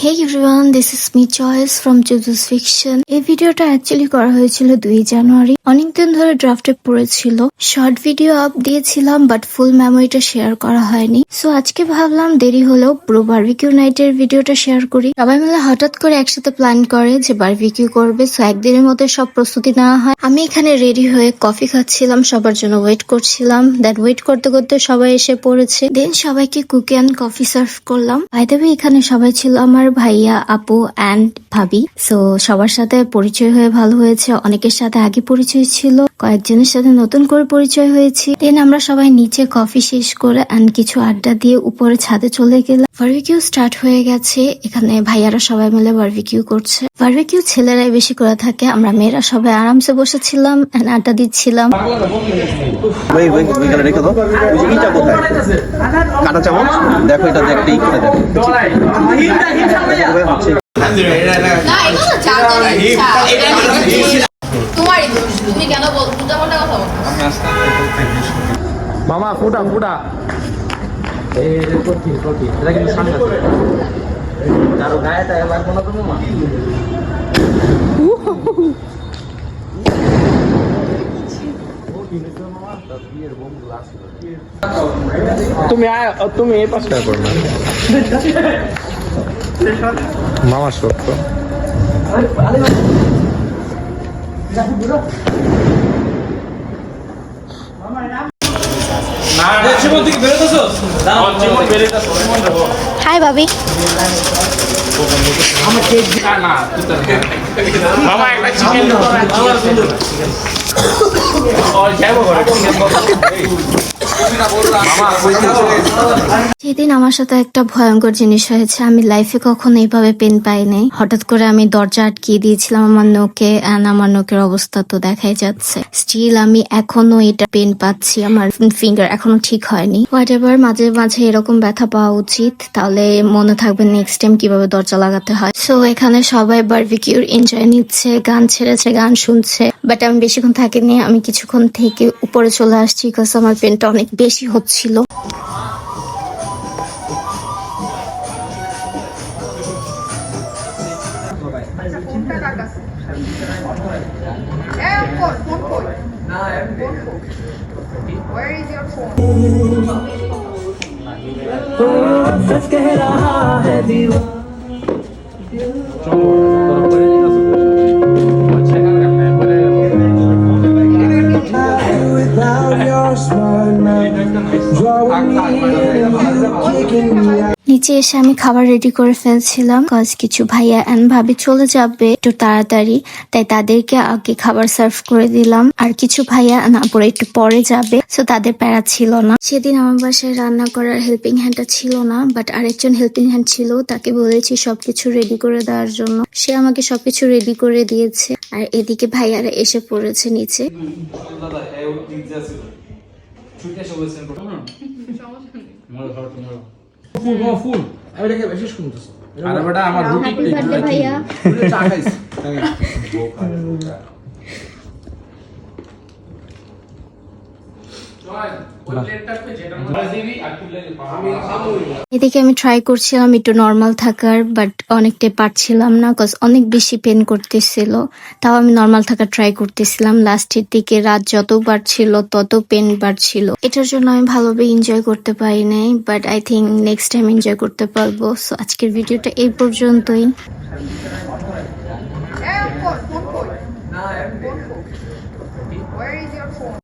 Hey everyone, this is me Joyce from Juju's Fiction. এই ভিডিওটা actually করা হয়েছিল 2 জানুয়ারি। অনেকদিন ধরে ড্রাফটে পড়েছিল। শর্ট ভিডিও আপ দিয়েছিলাম বাট ফুল মেমোরিটা শেয়ার করা হয়নি। সো আজকে ভাবলাম দেরি হলেও পুরো বারবিকিউ নাইটের ভিডিওটা শেয়ার করি। সবাই মিলে হঠাৎ করে একসাথে প্ল্যান করে যে বারবিকিউ করবে। সো একদিনের মধ্যে সব প্রস্তুতি নেওয়া হয়। আমি এখানে রেডি হয়ে কফি খাচ্ছিলাম, সবার জন্য ওয়েট করছিলাম। দেন ওয়েট করতে করতে সবাই এসে পড়েছে। দেন সবাইকে কুকি অ্যান্ড কফি সার্ভ করলাম। বাই দ্য ওয়ে এখানে সবাই ছিল আমার ভাইয়া, আপু অ্যান্ড ভাবি। সো সবার সাথে পরিচয় হয়ে ভালো হয়েছে। অনেকের সাথে আগে পরিচয় ছিল, কয়েকজনের সাথে নতুন করে পরিচয় হয়েছে। দেন আমরা সবাই নিচে কফি শেষ করে অ্যান্ড কিছু আড্ডা দিয়ে উপরে ছাদে চলে গেলাম। বারবিকিউ স্টার্ট হয়ে গেছে। এখানে ভাইয়ারা সবাই মিলে বারবিকিউ করছে। বারবিকিউ ছেলেরাই বেশি করে থাকে, আমরা মেয়েরা সবাই আরামসে বসেছিলাম এন্ড আড্ডা দিচ্ছিলাম। কাটা চামচ দেখো, এটা দেখতেই মামা ফুটা ফুটা এটা কিন্তু সামনে আরো গায়েটা লাগবো না তো মামা। তুমি এই পাশটা করো না মামা সত্য হাই ভাবি। সেদিন আমার সাথে একটা ভয়ঙ্কর জিনিস হয়েছে। আমি লাইফে কখনো এইভাবে পেন পাই নাই। হঠাৎ করে আমি দরজা আটকিয়ে দিয়েছিলাম আমার নোকে, এন্ড আমার নোকের অবস্থা তো দেখাই যাচ্ছে। স্টিল আমি এখনো এটা পেন পাচ্ছি, আমার ফিঙ্গার এখনো ঠিক হয়নি। হোয়াট এভার, মাঝে মাঝে এরকম ব্যথা পাওয়া উচিত, তাহলে মনে থাকবে নেক্সট টাইম কিভাবে দরজা লাগাতে হয়। সো এখানে সবাই বারবিকিউর এনজয় নিচ্ছে, গান ছেড়েছে, গান শুনছে। বাট আমি বেশিক্ষণ থাকিনি, আমি কিছুক্ষণ থেকে উপরে চলে আসছি বিকজ আমার পেনটা অনেক বেশি হচ্ছিল। Where is your phone? নিচে এসে আমি খাবার রেডি করে ফেলছিলাম কজ কিছু ভাইয়া এন্ড ভাবি চলে যাবে একটু তাড়াতাড়ি, তাই তাদেরকে আগে খাবার সার্ভ করে দিলাম। আর কিছু ভাইয়া না পরে একটু পরে যাবে, সো তাদের প্যারা ছিল না। সেদিন আমার বাসায় রান্না করার হেল্পিং হ্যান্ডটা ছিল না, বাট আরেকজন হেল্পিং হ্যান্ড ছিল, তাকে বলেছি সবকিছু রেডি করে দেওয়ার জন্য। সে আমাকে সবকিছু রেডি করে দিয়েছে। আর এদিকে ভাইয়ারা এসে পড়েছে নিচে। ফুল আমি দেখে বেশি শুনতেছি। আরে বেটা আমার রুটি ভাইয়া চা খাইছি। এদিকে আমি ট্রাই করছিলাম একটু নর্মাল থাকার, বাট অনেকটাই পারছিলাম না কজ অনেক বেশি পেন করতেছিল। তাও আমি নর্মাল থাকার ট্রাই করতেছিলাম। লাস্টের দিকে রাত যত বাড়ছিল তত পেন বাড়ছিল। এটার জন্য আমি ভালোভাবে এনজয় করতে পারি নাই, but I think next time enjoy করতে পারবো। সো আজকের ভিডিওটা এই পর্যন্তই। Phone. Where is your phone?